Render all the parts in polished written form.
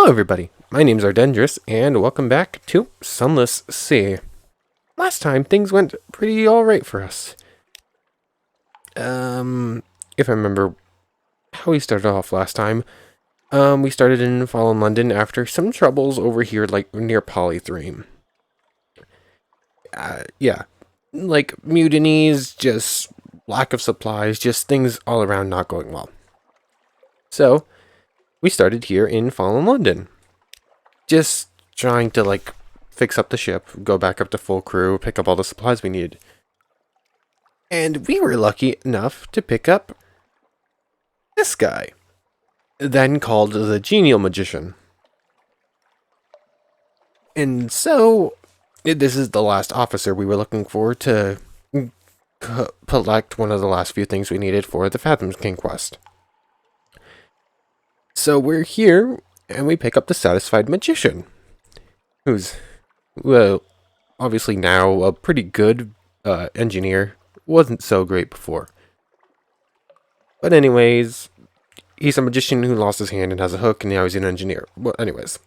Hello everybody, my name's Ardendris, and welcome back to Sunless Sea. Last time, things went pretty alright for us. If I remember how we started off last time, we started in Fallen London after some troubles over here, like, near Polythreme. Yeah, like, mutinies, just lack of supplies, just things all around not going well. So, we started here in Fallen London. Just trying to, like, fix up the ship, go back up to full crew, pick up all the supplies we needed. And we were lucky enough to pick up this guy, then called the Genial Magician. And so, this is the last officer we were looking for to collect one of the last few things we needed for the Fathoms King quest. So we're here, and we pick up the Satisfied Magician, who's, well, obviously now a pretty good engineer. Wasn't so great before. But anyways, he's a magician who lost his hand and has a hook, and now he's an engineer. Well, anyways.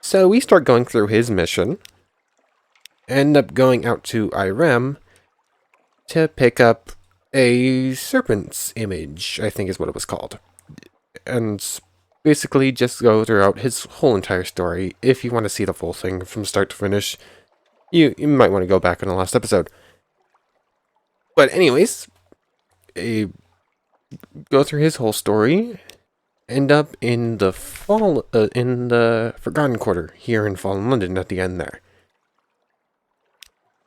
So we start going through his mission. End up going out to Irem to pick up a serpent's image, I think is what it was called. And basically just go throughout his whole entire story. If you want to see the full thing from start to finish, you might want to go back in the last episode. But anyways, go through his whole story, end up in the Forgotten Quarter here in Fallen London at the end there.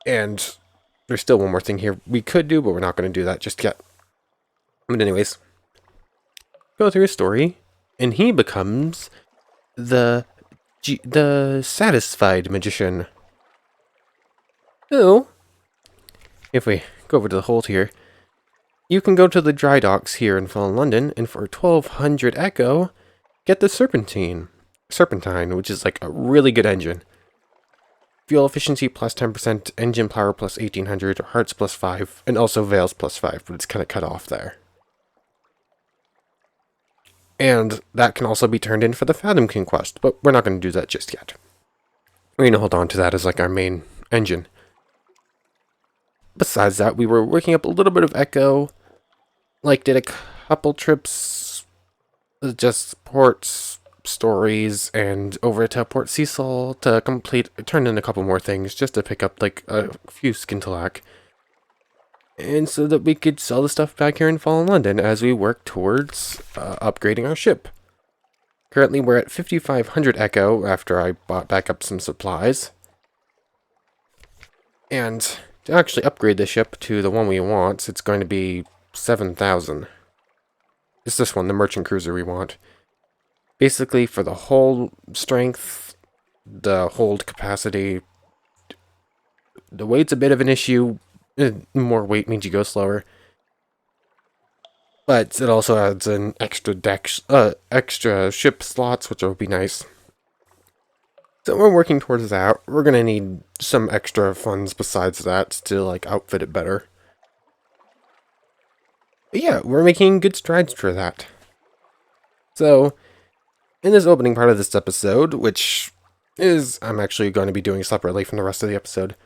And there's still one more thing here we could do, but we're not going to do that just yet. But anyways, go through his story, and he becomes the Satisfied Magician. So, if we go over to the hold here, you can go to the dry docks here in Fallen London, and for 1200 Echo, get the Serpentine, which is like a really good engine. Fuel efficiency plus 10%, engine power plus 1800, hearts plus 5, and also veils plus 5, but it's kind of cut off there. And that can also be turned in for the Fathom King quest, but we're not going to do that just yet. We're going to hold on to that as like our main engine. Besides that, we were working up a little bit of Echo, like did a couple trips, just ports, stories, and over to Port Cecil to turn in a couple more things, just to pick up like a few Skintalak. And so that we could sell the stuff back here in Fallen London as we work towards upgrading our ship. Currently we're at 5500 Echo after I bought back up some supplies. And to actually upgrade the ship to the one we want, it's going to be 7,000. It's this one, the merchant cruiser we want. Basically, for the hull strength, the hold capacity, the weight's a bit of an issue. More weight means you go slower. But it also adds an extra ship slots, which will be nice. So we're working towards that. We're going to need some extra funds besides that to, like, outfit it better. But yeah, we're making good strides for that. So, in this opening part of this episode, which is I'm actually going to be doing separately from the rest of the episode,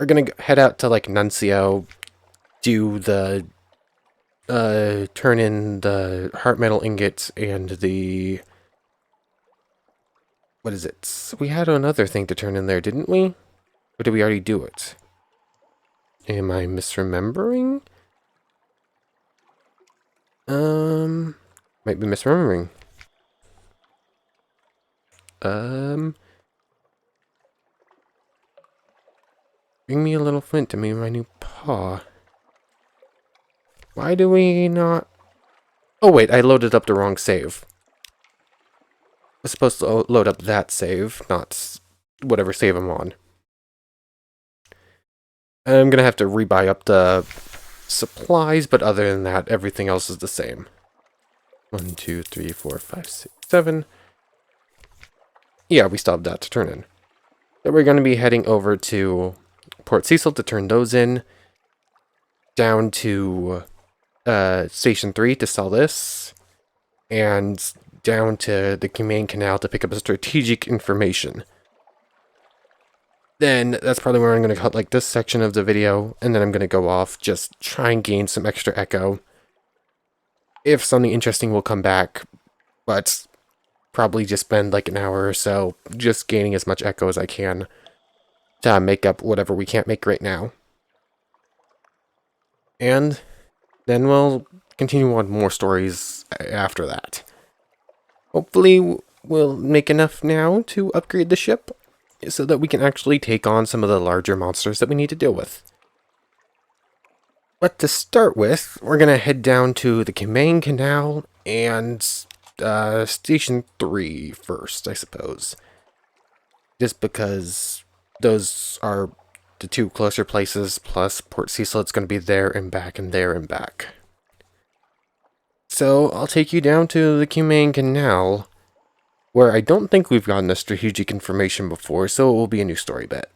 we're going to head out to, like, Nuncio, do the, turn in the heart metal ingots and the... What is it? We had another thing to turn in there, didn't we? Or did we already do it? Am I misremembering? Might be misremembering. Bring me a little flint to me my new paw. Why do we not... Oh wait, I loaded up the wrong save. I was supposed to load up that save, not whatever save I'm on. I'm gonna have to rebuy up the supplies, but other than that, everything else is the same. 1, 2, 3, 4, 5, 6, 7. Yeah, we still have that to turn in. So we're going to be heading over to Port Cecil to turn those in. Down to Station 3 to sell this. And down to the main canal to pick up strategic information. Then that's probably where I'm going to cut like this section of the video, and then I'm going to go off, just try and gain some extra echo. If something interesting will come back, but probably just spend like an hour or so just gaining as much echo as I can to make up whatever we can't make right now. And then we'll continue on more stories after that. Hopefully we'll make enough now to upgrade the ship so that we can actually take on some of the larger monsters that we need to deal with. But to start with, we're going to head down to the main canal and Station 3 first, I suppose. Just because those are the two closer places, plus Port Cecil, it's going to be there and back and there and back. So I'll take you down to the main canal, where I don't think we've gotten the strategic information before, so it will be a new story bit.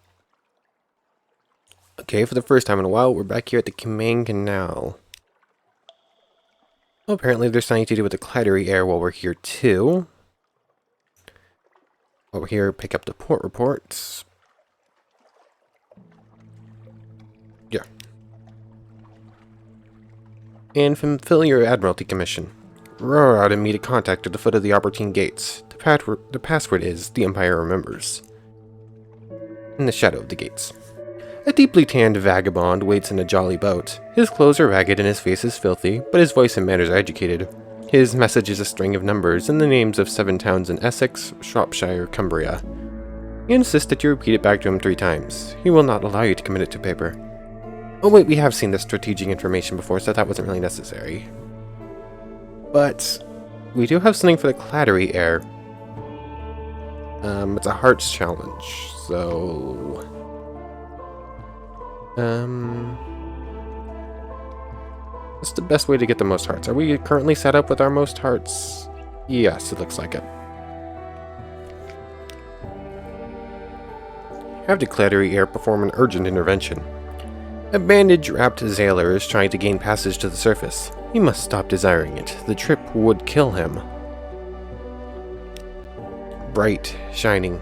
Okay, for the first time in a while, we're back here at the main canal. Oh, apparently there's something to do with the Clattery Air while we're here too. Over here, pick up the port reports. Yeah. And fulfill your Admiralty commission. Roar out and meet a contact at the foot of the Albertine gates. The password is The Empire Remembers. In the shadow of the gates. A deeply tanned vagabond waits in a jolly boat. His clothes are ragged and his face is filthy, but his voice and manners are educated. His message is a string of numbers and the names of 7 towns in Essex, Shropshire, Cumbria. He insists that you repeat it back to him 3 times. He will not allow you to commit it to paper. Oh wait, we have seen this strategic information before, so that wasn't really necessary. But we do have something for the Clattery Air. It's a hearts challenge, so... what's the best way to get the most hearts? Are we currently set up with our most hearts? Yes, it looks like it. Have the Clattery Air perform an urgent intervention. A bandage-wrapped sailor is trying to gain passage to the surface. He must stop desiring it. The trip would kill him. Bright, shining.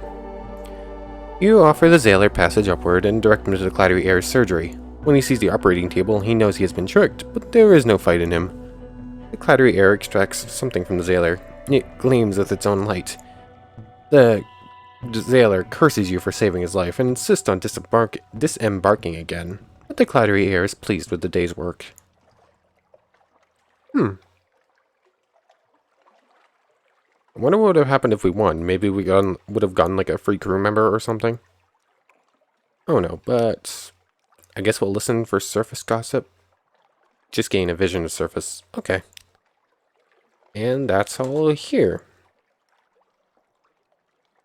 You offer the sailor passage upward and direct him to the Clattery Air's surgery. When he sees the operating table, he knows he has been tricked, but there is no fight in him. The Clattery Air extracts something from the sailor. It gleams with its own light. The sailor curses you for saving his life and insists on disembarking again, but the Clattery Air is pleased with the day's work. I wonder what would have happened if we won. Maybe we would have gotten like a free crew member or something. Oh no, but I guess we'll listen for surface gossip. Just gain a vision of surface. Okay. And that's all here.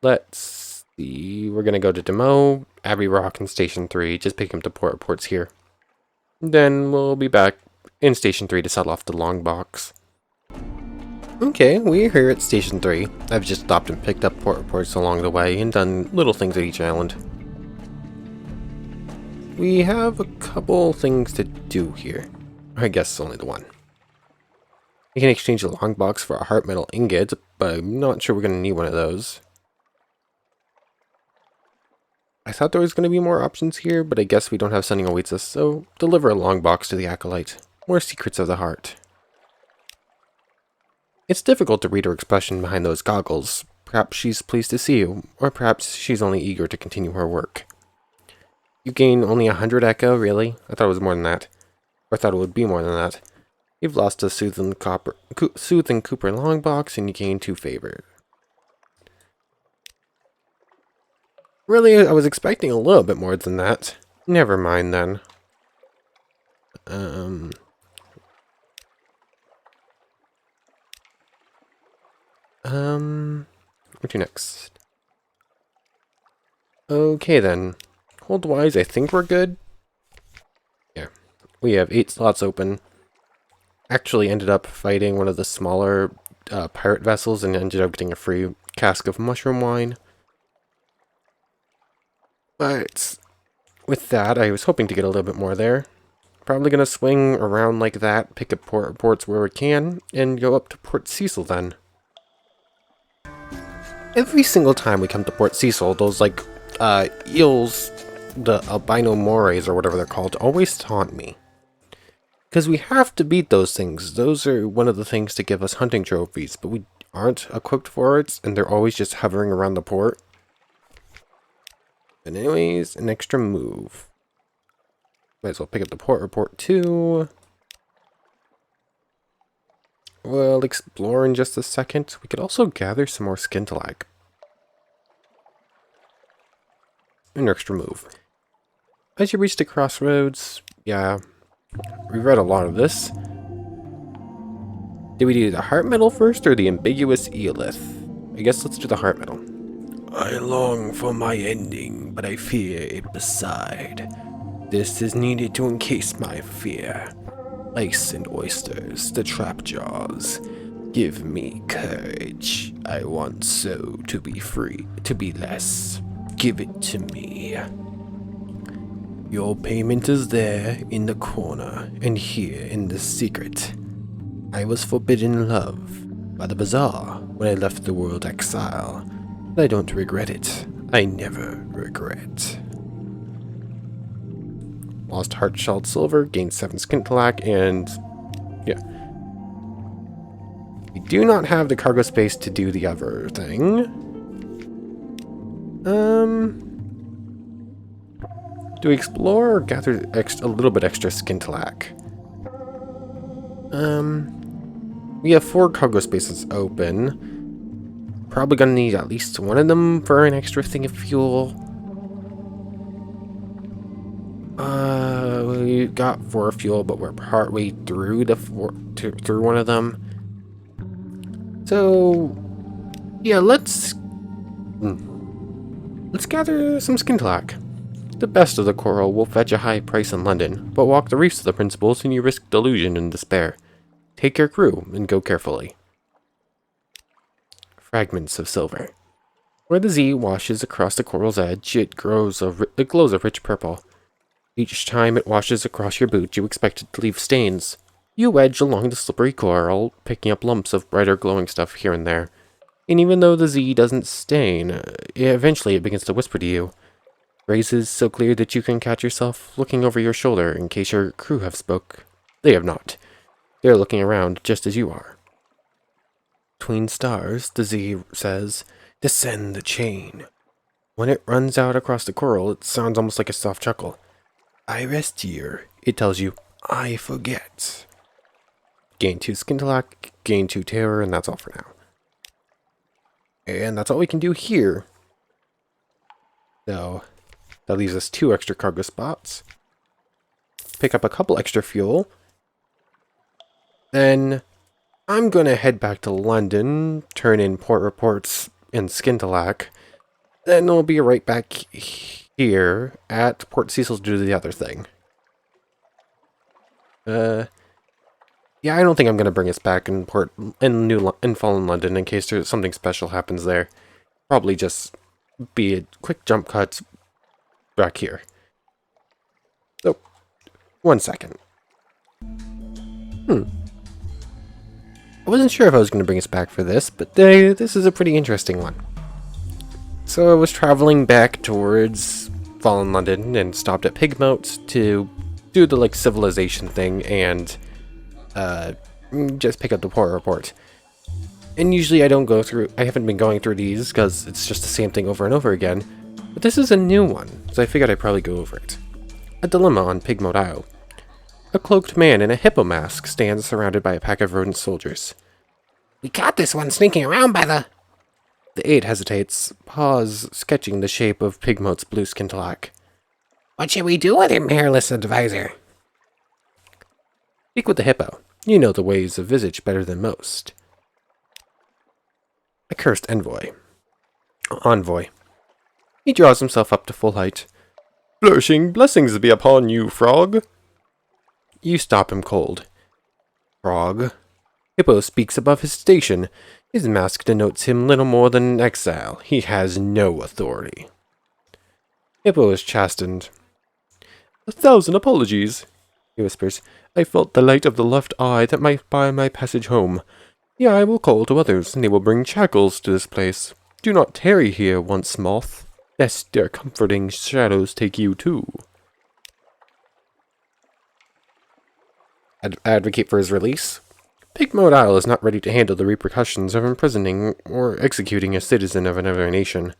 Let's see. We're going to go to Demo, Abbey Rock, and Station 3. Just pick up the port reports here. Then we'll be back in Station 3 to settle off the long box. Okay, we're here at Station 3. I've just stopped and picked up port reports along the way and done little things at each island. We have a couple things to do here. I guess only the one. We can exchange a long box for a heart metal ingot, but I'm not sure we're going to need one of those. I thought there was going to be more options here, but I guess we don't have something awaits us, so deliver a long box to the Acolyte. More secrets of the heart. It's difficult to read her expression behind those goggles. Perhaps she's pleased to see you, or perhaps she's only eager to continue her work. You gain only 100 echo, really? I thought it was more than that. Or I thought it would be more than that. You've lost a Soothing Cooper long box, and you gain 2 favor. Really, I was expecting a little bit more than that. Never mind then. Where to next? Okay then. Hold-wise, I think we're good. Yeah. We have 8 slots open. Actually ended up fighting one of the smaller pirate vessels and ended up getting a free cask of mushroom wine. But with that, I was hoping to get a little bit more there. Probably going to swing around like that, pick up port reports where we can, and go up to Port Cecil then. Every single time we come to Port Cecil, those, like, eels, the albino morays or whatever they're called, always taunt me. Because we have to beat those things. Those are one of the things to give us hunting trophies, but we aren't equipped for it, and they're always just hovering around the port. But anyways, an extra move. Might as well pick up the port report too. We'll explore in just a second. We could also gather some more skintalak. An extra move. As you reach the crossroads, yeah, we read a lot of this. Did we do the heart metal first or the ambiguous eolith? I guess let's do the heart metal. I long for my ending, but I fear it beside. This is needed to encase my fear. Ice and oysters, the trap jaws. Give me courage. I want so to be free, to be less. Give it to me. Your payment is there in the corner, and here in the secret. I was forbidden love by the bazaar when I left the world exile. But I don't regret it. I never regret. Lost Heart Shelled Silver, gained 7 skintalak, and yeah. We do not have the cargo space to do the other thing. Do we explore or gather a little bit extra skintalak? We have 4 cargo spaces open. Probably gonna need at least one of them for an extra thing of fuel. We got 4 fuel, but we're partway through through one of them. So, yeah, let's gather some skintalak. The best of the coral will fetch a high price in London, but walk the reefs of the principles and you risk delusion and despair. Take your crew and go carefully. Fragments of silver. Where the Z washes across the coral's edge, it glows a rich purple. Each time it washes across your boot, you expect it to leave stains. You wedge along the slippery coral, picking up lumps of brighter glowing stuff here and there. And even though the Z doesn't stain, eventually it begins to whisper to you. Phrases so clear that you can catch yourself looking over your shoulder in case your crew have spoke. They have not. They're looking around just as you are. Between stars, the Z says, descend the chain. When it runs out across the coral, it sounds almost like a soft chuckle. I rest here. It tells you, I forget. Gain 2 skintalak, gain 2 terror, and that's all for now. And that's all we can do here. So, that leaves us 2 extra cargo spots. Pick up a couple extra fuel. Then, I'm gonna head back to London, turn in port reports and skintalak. Then we'll be right back here at Port Cecil to do the other thing. Yeah, I don't think I'm gonna bring us back in Fallen London in case there's something special happens there. Probably just be a quick jump cut back here. So, 1 second. I wasn't sure if I was going to bring us back for this, but this is a pretty interesting one. So I was traveling back towards Fallen London and stopped at Pigmoat to do the civilization thing and just pick up the port report. And usually I haven't been going through these because it's just the same thing over and over again. But this is a new one, so I figured I'd probably go over it. A dilemma on Pigmoat Isle. A cloaked man in a hippo mask stands surrounded by a pack of rodent soldiers. We caught this one sneaking around by the... The aide hesitates, paws sketching the shape of Pigmoat's blue skintalak. What should we do with him, hairless advisor? Speak with the hippo. You know the ways of Visage better than most. A cursed envoy. He draws himself up to full height. Flourishing blessings be upon you, frog. You stop him cold. Frog. Hippo speaks above his station. His mask denotes him little more than an exile. He has no authority. Hippo is chastened. 1,000 apologies, he whispers. I felt the light of the left eye that might bar my passage home. The eye will call to others, and they will bring shackles to this place. Do not tarry here once, moth, lest their comforting shadows take you too. Advocate for his release. Pigmoat Isle is not ready to handle the repercussions of imprisoning or executing a citizen of another nation.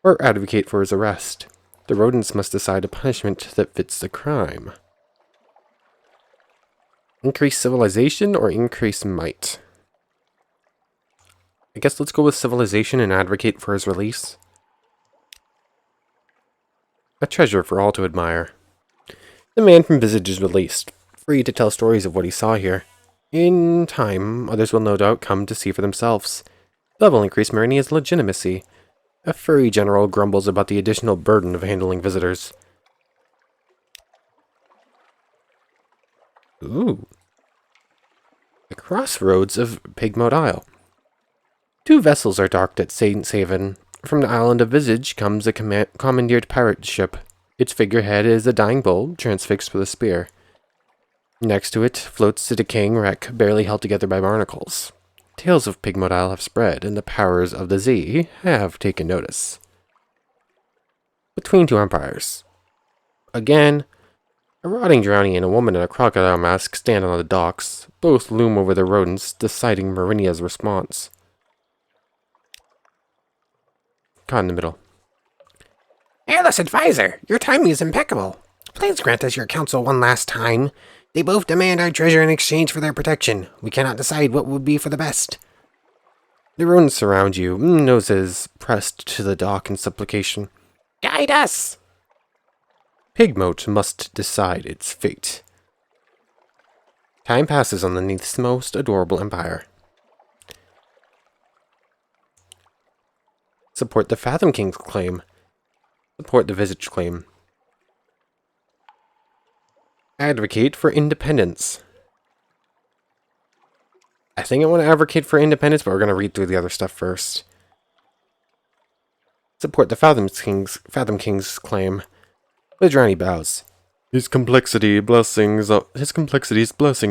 Or advocate for his arrest. The rodents must decide a punishment that fits the crime. Increase civilization or increase might? I guess let's go with civilization and advocate for his release. A treasure for all to admire. The man from Visage is released, free to tell stories of what he saw here. In time, others will no doubt come to see for themselves. That will increase Marinia's legitimacy. A furry general grumbles about the additional burden of handling visitors. Ooh. The crossroads of Pigmoat Isle. 2 vessels are docked at Saint's Haven. From the island of Visage comes a commandeered pirate ship. Its figurehead is a dying bull, transfixed with a spear. Next to it floats a decaying wreck, barely held together by barnacles. Tales of Pigmoat Isle have spread, and the powers of the Sea have taken notice. Between 2 empires. Again, a rotting drowning and a woman in a crocodile mask stand on the docks. Both loom over the rodents, deciding Marinia's response. Caught in the middle. Hairless Advisor, your timing is impeccable. Please grant us your counsel one last time. They both demand our treasure in exchange for their protection. We cannot decide what would be for the best. The rodents surround you, noses pressed to the dock in supplication. Guide us! Pigmoat must decide its fate. Time passes on the Neath's most adorable empire. Support the Fathom King's claim. Support the Visage claim. Advocate for independence. I think I want to advocate for independence, but we're going to read through the other stuff first. Support the Fathom King's claim. Vidrani bows. His complexity's blessings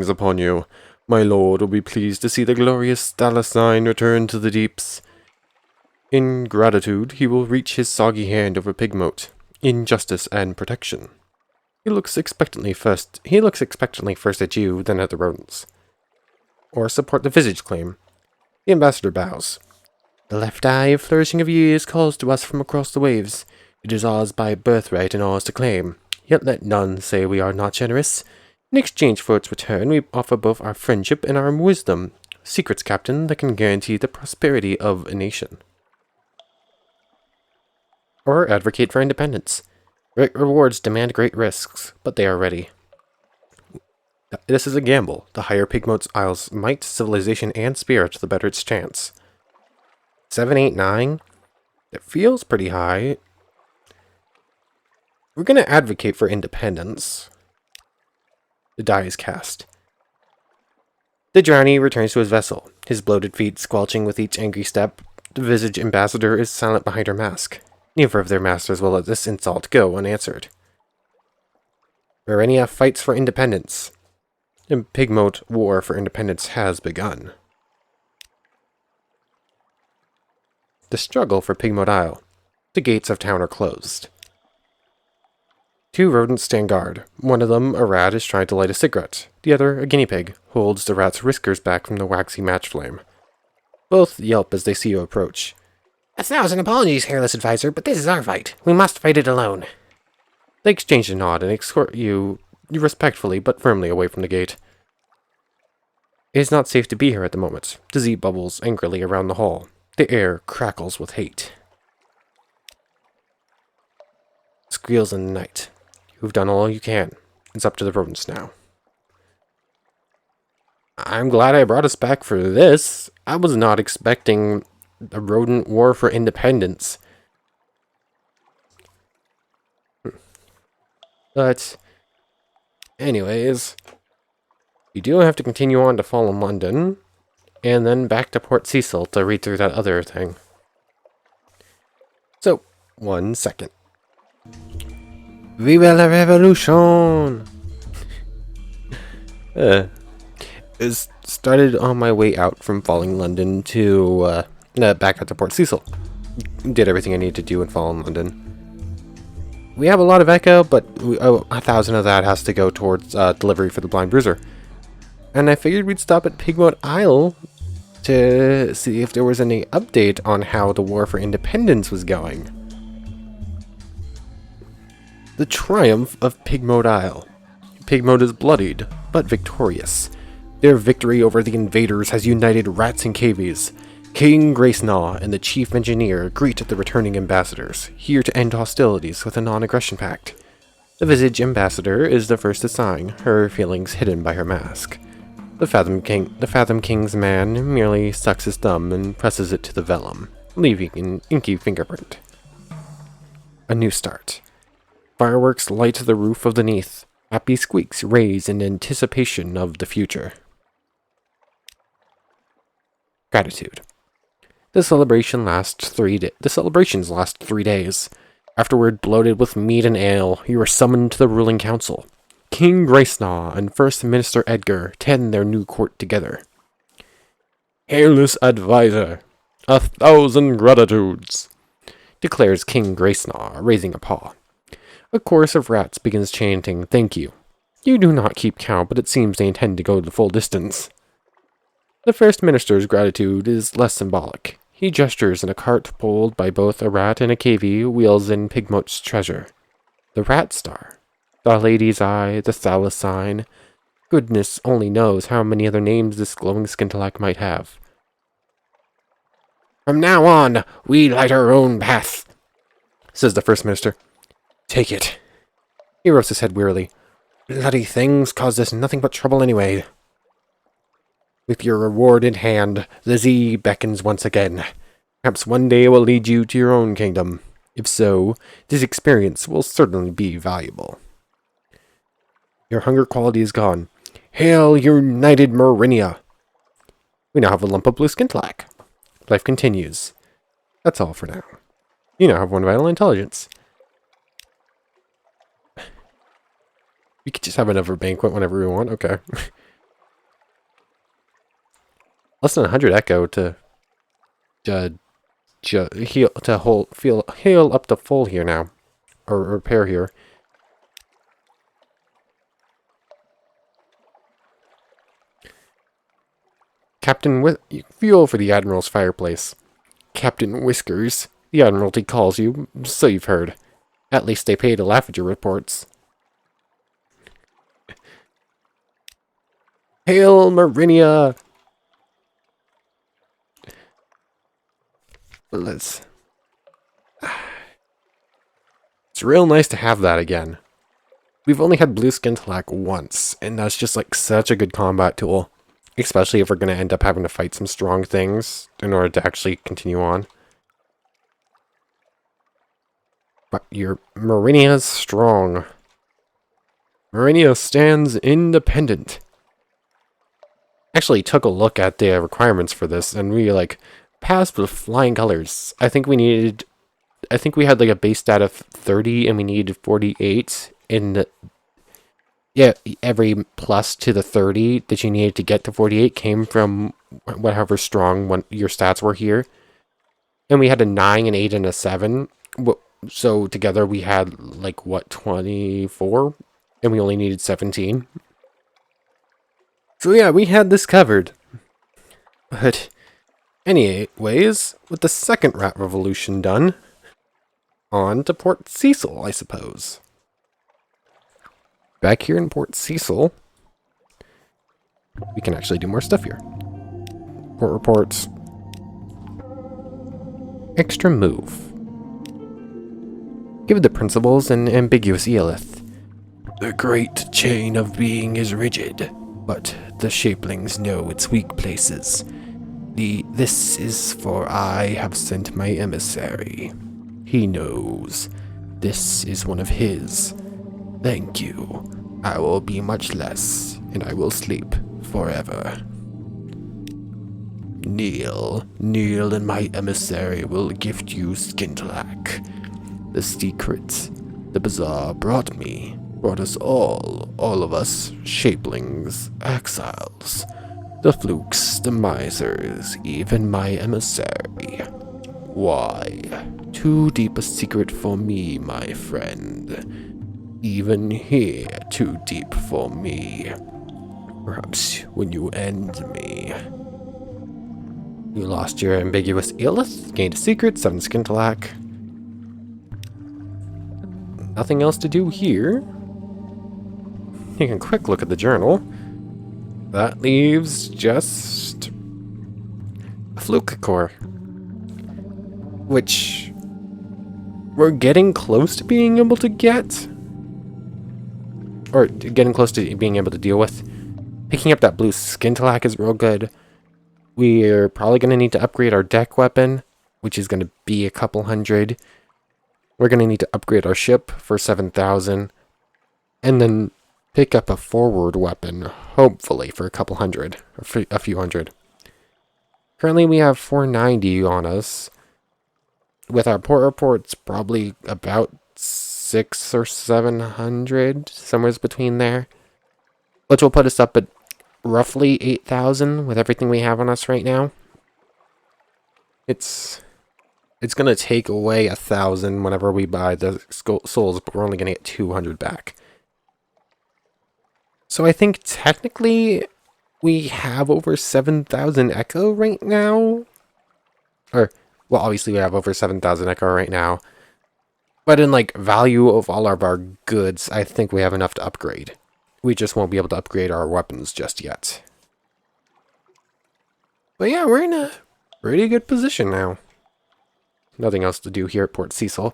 upon you. My lord will be pleased to see the glorious Thalassine return to the deeps. In gratitude, he will reach his soggy hand over Pigmoat, in justice and protection. He looks expectantly first at you, then at the rodents. Or support the Visage claim. The ambassador bows. The left eye, flourishing of years, calls to us from across the waves. It is ours by birthright and ours to claim. Yet let none say we are not generous. In exchange for its return, we offer both our friendship and our wisdom. Secrets, Captain, that can guarantee the prosperity of a nation. Or advocate for independence. Great rewards demand great risks, but they are ready. This is a gamble. The higher Pigmoat Isle's might, civilization, and spirit, the better its chance. 7, 8, 9. It feels pretty high. We're going to advocate for independence. The die is cast. The Drowny returns to his vessel, his bloated feet squelching with each angry step. The Visage ambassador is silent behind her mask. Neither of their masters will let this insult go unanswered. Marinia fights for independence. The Pigmoat war for independence has begun. The struggle for Pigmoat Isle. The gates of town are closed. 2 rodents stand guard. One of them, a rat, is trying to light a cigarette. The other, a guinea pig, holds the rat's whiskers back from the waxy match flame. Both yelp as they see you approach. 1,000 apologies, Hairless Advisor, but this is our fight. We must fight it alone. They exchange a nod and escort you respectfully but firmly away from the gate. It is not safe to be here at the moment. Disease bubbles angrily around the hall. The air crackles with hate. Squeals in the night. You've done all you can. It's up to the rodents now. I'm glad I brought us back for this. I was not expecting a rodent war for independence. But, anyways, you do have to continue on to Fallen London, and then back to Port Cecil to read through that other thing. So, 1 second. Viva la revolution! It started on my way out from Falling London to back out to Port Cecil. Did everything I needed to do and fall in London. We have a lot of echo, but 1,000 of that has to go towards delivery for the Blind Bruiser. And I figured we'd stop at Pigmoat Isle to see if there was any update on how the War for Independence was going. The triumph of Pigmoat Isle. Pigmoat is bloodied, but victorious. Their victory over the invaders has united rats and cavies. King Gracenaw and the chief engineer greet the returning ambassadors, here to end hostilities with a non-aggression pact. The Visage ambassador is the first to sign, her feelings hidden by her mask. The Fathom King's man merely sucks his thumb and presses it to the vellum, leaving an inky fingerprint. A new start. Fireworks light the roof of the Neath. Happy squeaks raise in anticipation of the future. Gratitude. The celebrations last 3 days. Afterward, bloated with meat and ale, you are summoned to the ruling council. King Gracenaw and First Minister Edgar tend their new court together. Hairless advisor, 1,000 gratitudes, declares King Gracenaw, raising a paw. A chorus of rats begins chanting, thank you. You do not keep count, but it seems they intend to go the full distance. The First Minister's gratitude is less symbolic. He gestures, and a cart pulled by both a rat and a cavie wheels in Pigmoat's treasure. The Rat Star, the Lady's Eye, the Thalys Sign. Goodness only knows how many other names this glowing skintalak might have. From now on, we light our own path, says the First Minister. Take it. He rubs his head wearily. Bloody things caused us nothing but trouble anyway. With your reward in hand, the Z beckons once again. Perhaps one day it will lead you to your own kingdom. If so, this experience will certainly be valuable. Your hunger quality is gone. Hail, united Merinia! We now have a lump of blue skintalak. Life continues. That's all for now. You now have 1 vital intelligence. We could just have another banquet whenever we want. Okay. Less than 100 echo to heal up to full here now, or repair here. Fuel for the Admiral's fireplace. Captain Whiskers, the Admiralty calls you, so you've heard. At least they pay to laugh at your reports. Hail, Merinia! It's real nice to have that again. We've only had blue skintalak once, and that's just like such a good combat tool. Especially if we're going to end up having to fight some strong things in order to actually continue on. But your Merinia's strong. Merinia stands independent. Actually took a look at the requirements for this, and we passed with flying colors. I think we had like a base stat of 30 and we needed 48 in the, every plus to the 30 that you needed to get to 48 came from whatever strong your stats were here. And we had a 9, an 8, and a 7. So together we had 24? And we only needed 17. So yeah, we had this covered. But anyways, with the second rat revolution done, on to Port Cecil, I suppose. Back here in Port Cecil, we can actually do more stuff here. Port reports. Extra move. Give the principles an ambiguous Eolith. The great chain of being is rigid, but the shapelings know its weak places. This is for I have sent my emissary. He knows. This is one of his. Thank you. I will be much less, and I will sleep forever. Kneel, and my emissary will gift you skintalak. The secret the bazaar brought us all of us, shapelings, exiles. The flukes, the misers, even my emissary. Why? Too deep a secret for me, my friend. Even here, too deep for me. Perhaps when you end me. You lost your ambiguous eelith, gained a secret, 7 skintalak. Nothing else to do here. Taking a quick look at the journal. That leaves just a fluke core. Which we're getting close to being able to get. Or getting close to being able to deal with. Picking up that blue skintalak is real good. We're probably going to need to upgrade our deck weapon, which is going to be a couple hundred. We're going to need to upgrade our ship for 7,000. And then pick up a forward weapon, hopefully, for a couple hundred. Or a few hundred. Currently, we have 490 on us. With our port reports, probably about 600 or 700, somewhere between there. Which will put us up at roughly 8,000 with everything we have on us right now. It's gonna take away 1,000 whenever we buy the souls, but we're only gonna get 200 back. So I think technically we have over 7,000 echo right now. Or, well, obviously we have over 7,000 echo right now. But in, like, value of all of our goods, I think we have enough to upgrade. We just won't be able to upgrade our weapons just yet. But yeah, we're in a pretty good position now. Nothing else to do here at Port Cecil.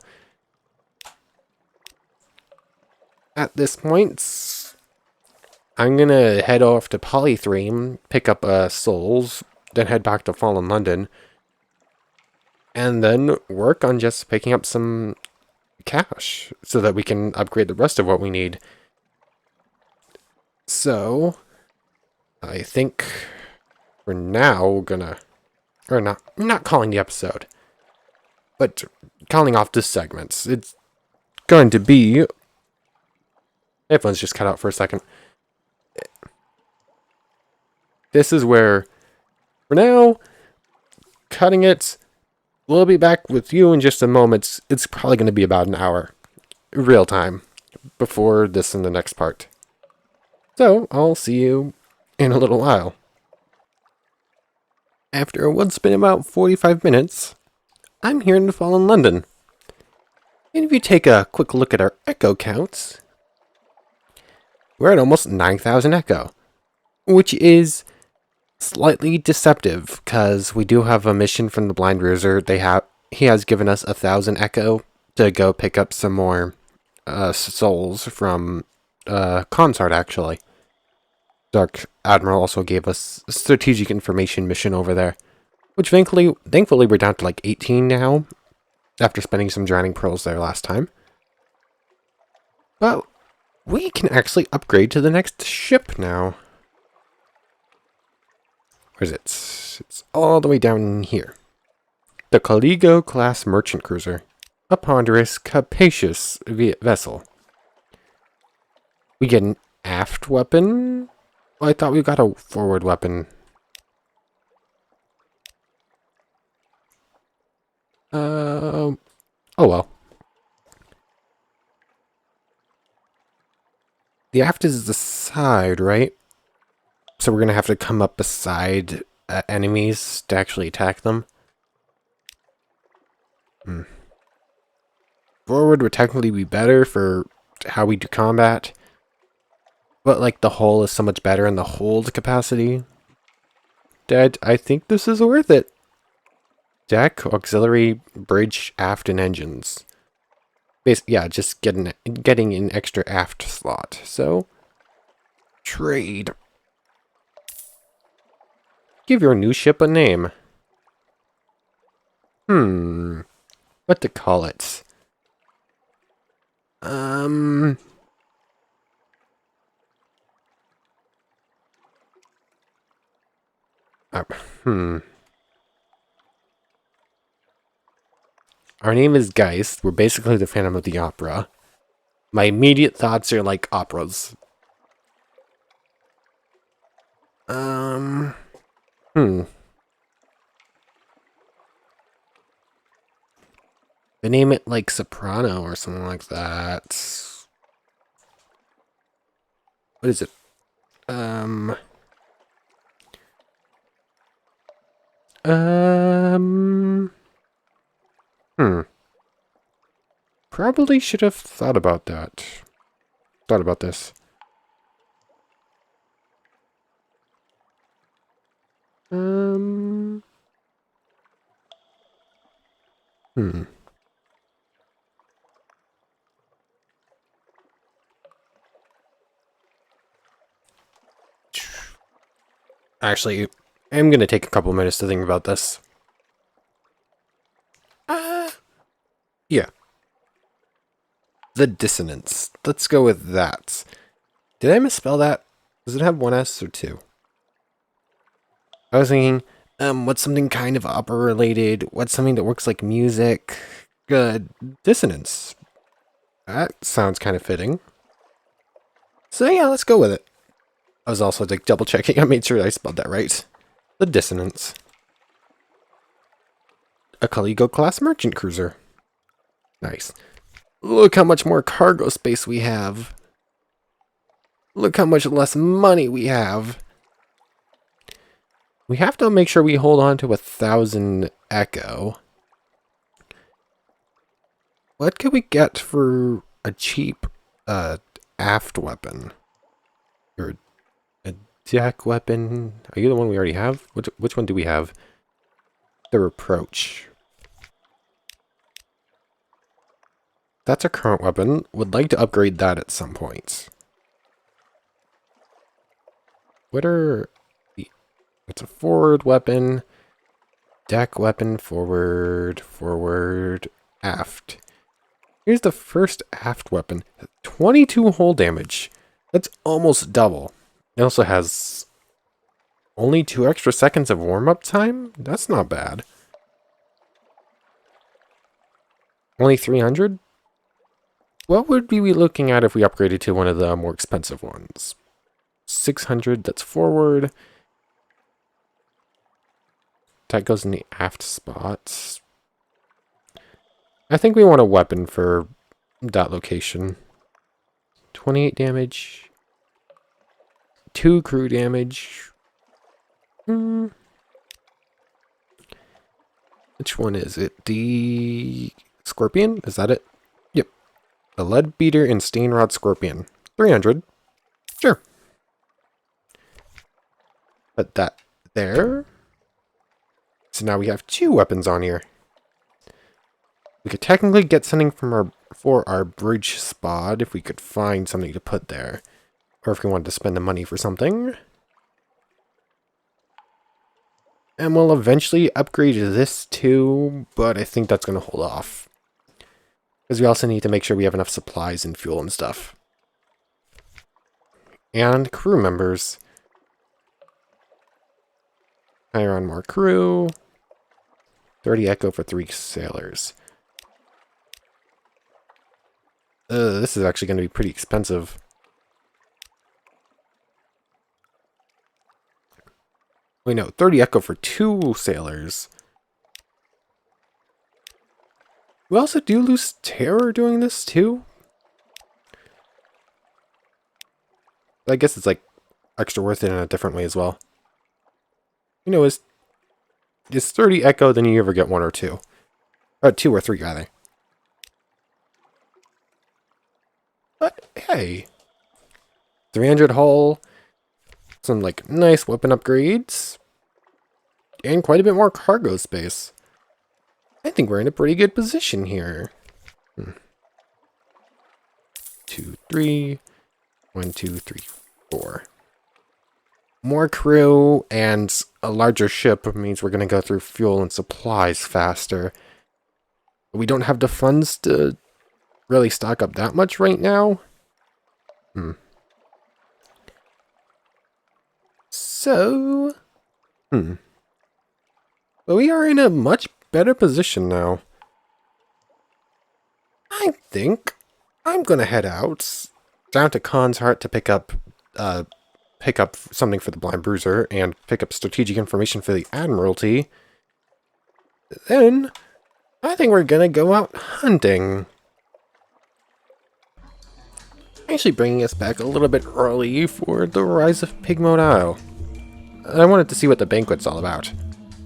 At this point, I'm gonna head off to Polythreme, pick up souls, then head back to Fallen London. And then work on just picking up some cash so that we can upgrade the rest of what we need. So, I think for now we're gonna, or not calling the episode, but calling off this segment. It's going to be, headphones just cut out for a second. This is where, for now, cutting it. We'll be back with you in just a moment. It's probably going to be about an hour, real time, before this and the next part. So, I'll see you in a little while. After what's been about 45 minutes, I'm here in Fallen London. And if you take a quick look at our echo counts, we're at almost 9,000 echo, which is slightly deceptive, because we do have a mission from the Blind Ruser. He has given us 1,000 echo to go pick up some more souls from Consort, actually. Dark Admiral also gave us a strategic information mission over there, which thankfully we're down to like 18 now, after spending some Drowning Pearls there last time. But we can actually upgrade to the next ship now. Where is it? It's all the way down here. The Caligo class merchant cruiser. A ponderous, capacious vessel. We get an aft weapon? Well, I thought we got a forward weapon. Oh well. The aft is the side, right? So we're going to have to come up beside enemies to actually attack them. Forward would technically be better for how we do combat. But, like, the hull is so much better in the hold capacity. Dad, I think this is worth it. Deck, auxiliary, bridge, aft, and engines. Yeah, just getting an extra aft slot. So, trade. Give your new ship a name. What to call it? Our name is Geist. We're basically the Phantom of the Opera. My immediate thoughts are like operas. Hmm. They name it like Soprano or something like that. What is it? Um. Um. Hmm. Probably should have thought about that. Thought about this. Um. Hmm. Actually, I'm gonna take a couple minutes to think about this. Yeah. The dissonance. Let's go with that. Did I misspell that? Does it have one S or two? I was thinking, what's something kind of opera related? What's something that works like music? Good. Dissonance. That sounds kind of fitting. So yeah, let's go with it. I was also like double checking. I made sure I spelled that right. The dissonance. A Caligo class merchant cruiser. Nice. Look how much more cargo space we have. Look how much less money we have. We have to make sure we hold on to 1,000 echo. What could we get for a cheap aft weapon? Or a deck weapon? Are you the one we already have? Which one do we have? The Reproach. That's our current weapon. Would like to upgrade that at some point. What are the... It's a forward weapon. Deck weapon, forward, aft. Here's the first aft weapon. 22 hull damage. That's almost double. It also has only 2 extra seconds of warm-up time? That's not bad. Only 300? What would we be looking at if we upgraded to one of the more expensive ones? 600, that's forward. That goes in the aft spots. I think we want a weapon for that location. 28 damage. 2 crew damage. Which one is it? The Scorpion? Is that it? Yep. The Lead Beater and Stainrod Scorpion. 300. Sure. Put that there. So now we have 2 weapons on here. We could technically get something from for our bridge spot if we could find something to put there. Or if we wanted to spend the money for something. And we'll eventually upgrade this too, but I think that's going to hold off. Because we also need to make sure we have enough supplies and fuel and stuff. And crew members. Hire on more crew. 30 echo for 3 sailors. This is actually going to be pretty expensive. Wait, no, 30 echo for 2 sailors. We also do lose terror doing this too. I guess it's like extra worth it in a different way as well. You know, is 30 echo, then you ever get 1 or 2. 2 or 3 rather. But hey, 300 hull, some like nice weapon upgrades, and quite a bit more cargo space. I think we're in a pretty good position here. 2, 3. 1, 2, 3, 4. More crew and a larger ship means we're going to go through fuel and supplies faster. We don't have the funds to really stock up that much right now. So, but we are in a much better position now. I think I'm gonna head out down to Khan's Heart to pick up pick up something for the Blind Bruiser and pick up strategic information for the Admiralty, then I think we're gonna go out hunting. Actually bringing us back a little bit early for the Rise of Pigmote Isle. I wanted to see what the banquet's all about.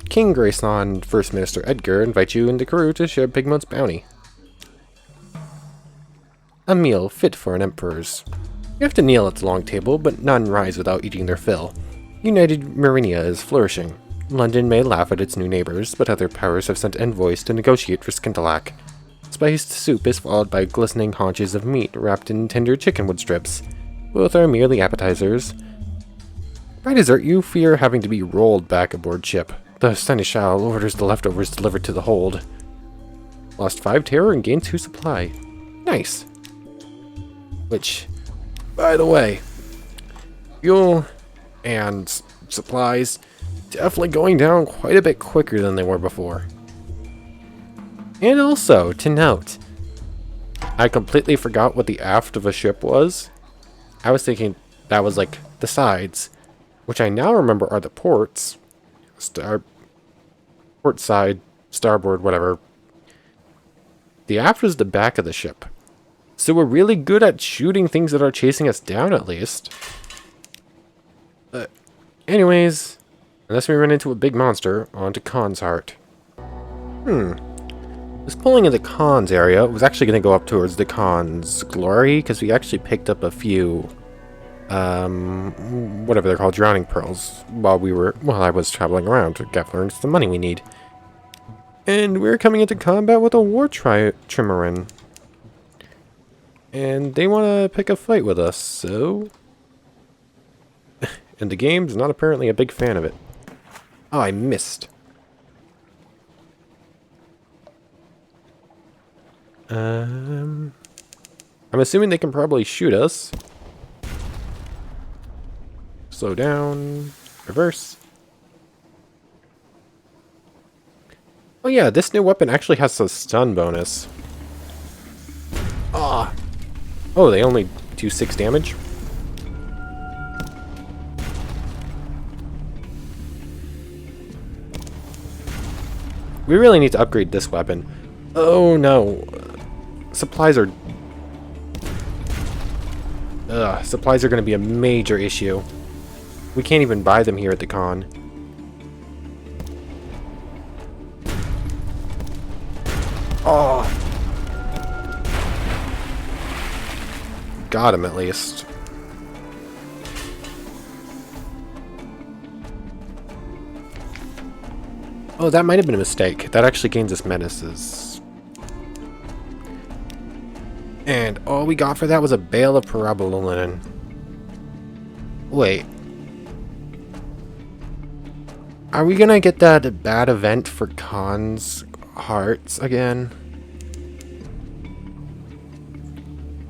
King Grayson and First Minister Edgar invite you and the crew to share Pigmote's bounty. A meal fit for an emperor's. You have to kneel at the long table, but none rise without eating their fill. United Marinia is flourishing. London may laugh at its new neighbors, but other powers have sent envoys to negotiate for Skintalak. Spiced soup is followed by glistening haunches of meat wrapped in tender chickenwood strips. Both are merely appetizers. By dessert, you fear having to be rolled back aboard ship. The Seneschal orders the leftovers delivered to the hold. Lost 5 terror and gained 2 supply. Nice. Which, by the way, fuel and supplies definitely going down quite a bit quicker than they were before. And also, to note, I completely forgot what the aft of a ship was. I was thinking that was like the sides, which I now remember are the ports. Port side, starboard, whatever. The aft is the back of the ship. So we're really good at shooting things that are chasing us down, at least. But anyways, unless we run into a big monster, on to Khan's Heart. This pulling of the Khan's area was actually going to go up towards the Khan's Glory, because we actually picked up a few, whatever they're called, drowning pearls, while I was traveling around to gather the money we need. And we're coming into combat with a war trimaran. And they want to pick a fight with us, so... and the game's not apparently a big fan of it. Oh, I missed. I'm assuming they can probably shoot us. Slow down. Reverse. Oh yeah, this new weapon actually has a stun bonus. Ah. Oh, they only do 6 damage? We really need to upgrade this weapon. Oh no. Supplies are going to be a major issue. We can't even buy them here at the con. Oh. Got him at least. Oh, that might have been a mistake. That actually gains us menaces. And all we got for that was a bale of parabola linen. Wait. Are we gonna get that bad event for Khan's Hearts again?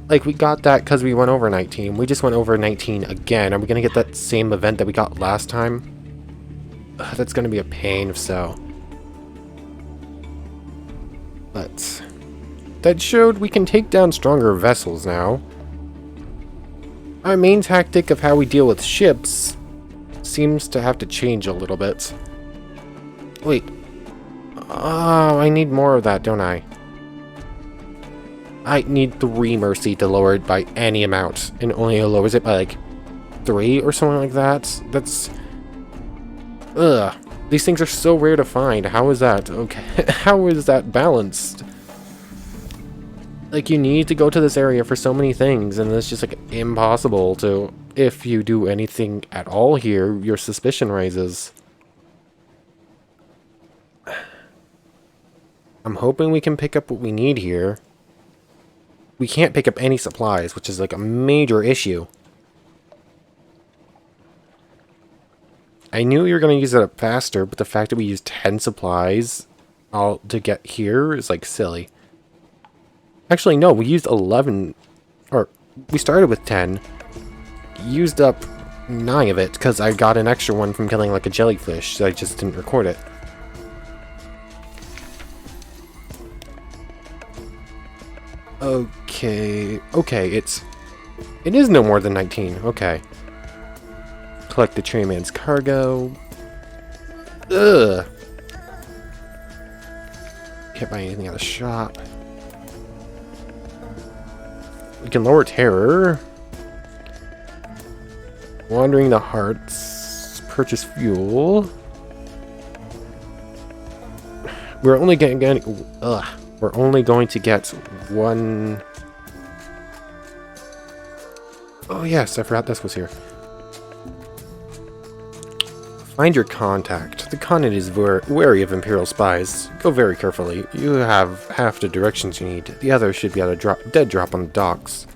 Like, we got that because we went over 19. We just went over 19 again. Are we gonna get that same event that we got last time? Ugh, that's gonna be a pain if so. But that showed we can take down stronger vessels now. Our main tactic of how we deal with ships seems to have to change a little bit. Wait. Oh, I need more of that, don't I? I need 3 Mercy to lower it by any amount, and only lowers it by like 3 or something like that. That's... Ugh. These things are so rare to find. How is that? Okay. How is that balanced? Like, you need to go to this area for so many things, and it's just like impossible to... If you do anything at all here, your suspicion rises. I'm hoping we can pick up what we need here. We can't pick up any supplies, which is like a major issue. I knew you were going to use it up faster, but the fact that we used 10 supplies all to get here is like silly. Actually, no, we used 11, or we started with 10, used up 9 of it, because I got an extra one from killing like a jellyfish, so I just didn't record it. Okay, it is no more than 19, okay. collect the train man's cargo. Ugh. Can't buy anything at the shop. We can lower terror. Wandering the hearts. Purchase fuel. We're only we're only going to get one. Oh yes, I forgot this was here. Find your contact. The continent is wary of Imperial spies. Go very carefully. You have half the directions you need. The other should be at a dead drop on the docks.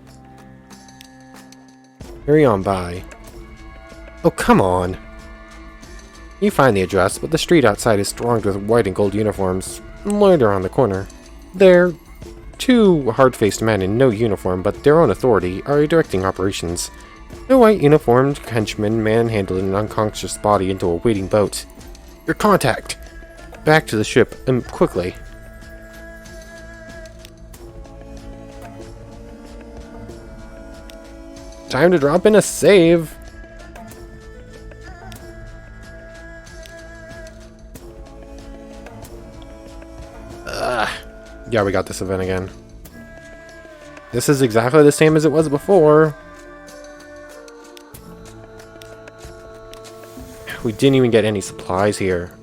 Hurry on by. Oh, come on. You find the address, but the street outside is thronged with white and gold uniforms. Loiter on the corner. There, two hard-faced men in no uniform but their own authority are directing operations. The white uniformed henchman manhandled an unconscious body into a waiting boat. Your contact! Back to the ship, and quickly. Time to drop in a save! Yeah, we got this event again. This is exactly the same as it was before. We didn't even get any supplies here.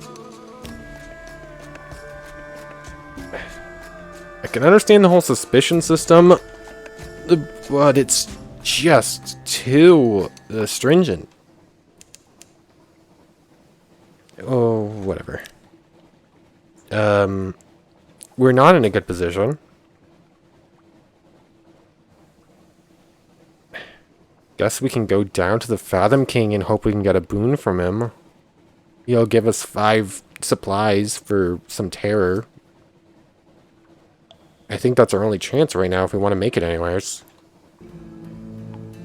I can understand the whole suspicion system, but it's just too stringent. Oh, whatever. We're not in a good position. Guess we can go down to the Fathom King and hope we can get a boon from him. He'll give us 5 supplies for some terror. I think that's our only chance right now if we want to make it anyways.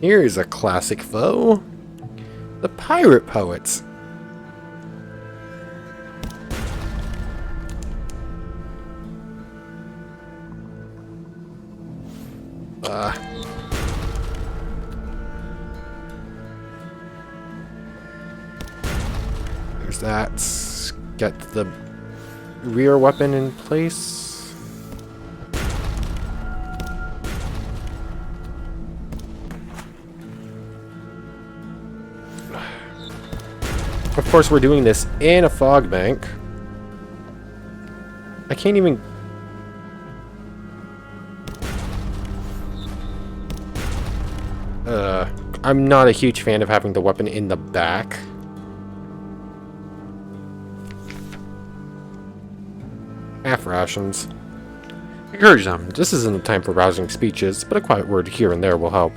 Here's a classic foe. The Pirate Poets. There's that. Get the rear weapon in place. Of course, we're doing this in a fog bank. I can't even... I'm not a huge fan of having the weapon in the back. Half rations. Encourage them. This isn't the time for rousing speeches, but a quiet word here and there will help.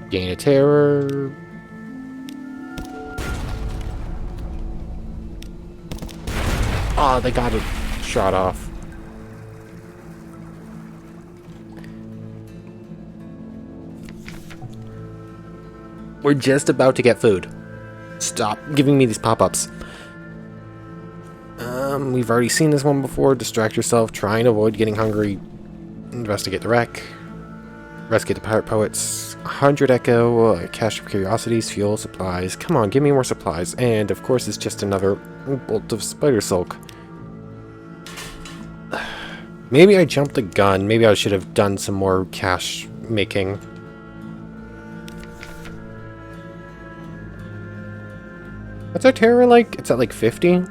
Gain a terror. Oh, they got it shot off. We're just about to get food. Stop giving me these pop-ups. We've already seen this one before. Distract yourself. Try and avoid getting hungry. Investigate the wreck. Rescue the pirate poets. 100 echo. Cache of curiosities. Fuel. Supplies. Come on, give me more supplies. And, of course, it's just another bolt of spider silk. Maybe I jumped the gun. Maybe I should have done some more cache making. What's our terror like? It's at like 50?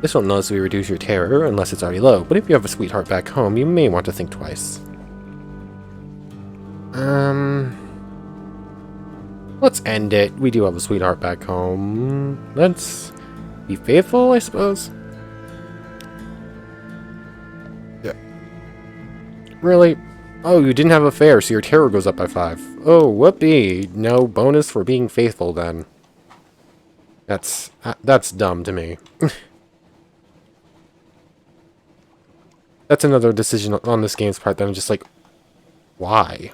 This will noticeably reduce your terror unless it's already low, but if you have a sweetheart back home, you may want to think twice. Let's end it. We do have a sweetheart back home. Let's be faithful, I suppose. Yeah. Really? Oh, you didn't have a fare, so your terror goes up by 5. Oh, whoopee. No bonus for being faithful, then. That's dumb to me. That's another decision on this game's part that I'm just like, why?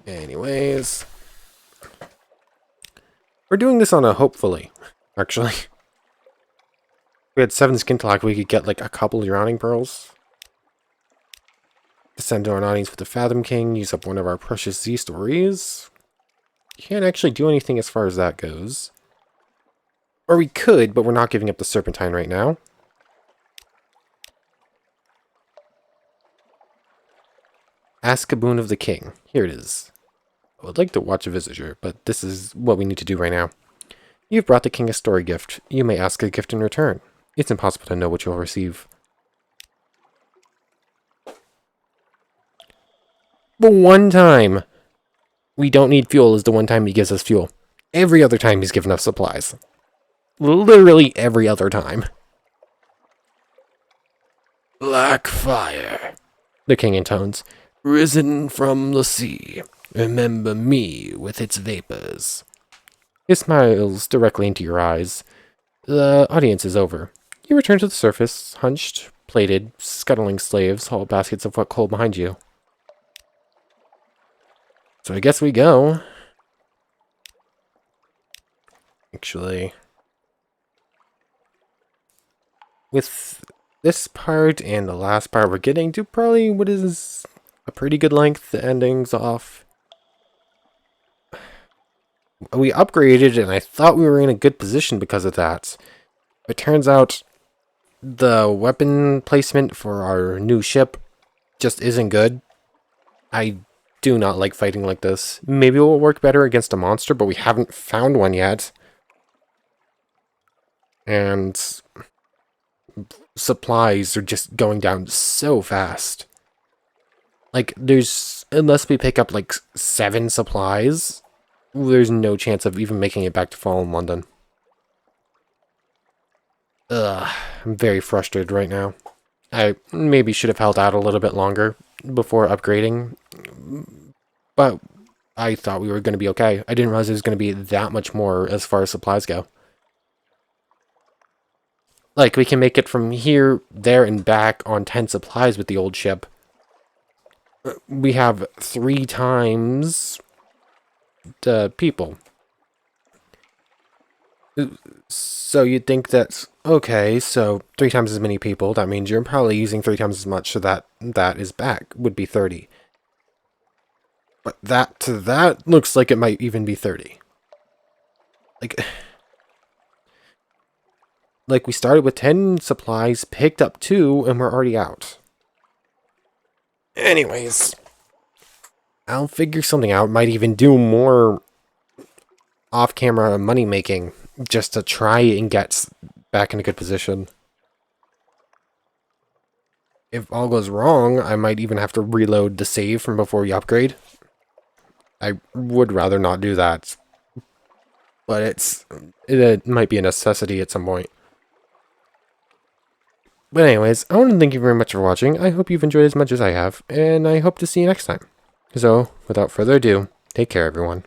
Anyways. We're doing this on a hopefully, actually. If we had 7 skin talk, we could get like a couple drowning pearls. Descend to an audience with the Fathom King, use up one of our precious Z stories. Can't actually do anything as far as that goes. Or we could, but we're not giving up the Serpentine right now. Ask a boon of the king. Here it is. I would like to watch a visitor, but this is what we need to do right now. You've brought the king a story gift. You may ask a gift in return. It's impossible to know what you'll receive. The one time we don't need fuel is the one time he gives us fuel. Every other time he's given us supplies. Literally every other time. Black fire, the king intones. Risen from the sea. Remember me with its vapors. He smiles directly into your eyes. The audience is over. You return to the surface, hunched, plated, scuttling slaves haul baskets of wet coal behind you. So I guess we go. Actually, with this part and the last part, we're getting to probably what is a pretty good length. The ending's off. We upgraded, and I thought we were in a good position because of that. It turns out the weapon placement for our new ship just isn't good. I do not like fighting like this. Maybe it will work better against a monster, but we haven't found one yet. And supplies are just going down so fast. Like, unless we pick up like 7 supplies, there's no chance of even making it back to Fallen London. Ugh, I'm very frustrated right now. I maybe should have held out a little bit longer before upgrading, but I thought we were going to be okay. I didn't realize it was going to be that much more as far as supplies go. Like, we can make it from here, there, and back on 10 supplies with the old ship. We have 3 times the people. So you'd think that's okay, so 3 times as many people, that means you're probably using 3 times as much, so that is back, would be 30. But that to that looks like it might even be 30. Like we started with 10 supplies, picked up 2, and we're already out. Anyways, I'll figure something out. Might even do more off-camera money making just to try and get back in a good position. If all goes wrong, I might even have to reload the save from before we upgrade. I would rather not do that, but it might be a necessity at some point. But anyways, I want to thank you very much for watching. I hope you've enjoyed as much as I have, and I hope to see you next time. So, without further ado, take care everyone.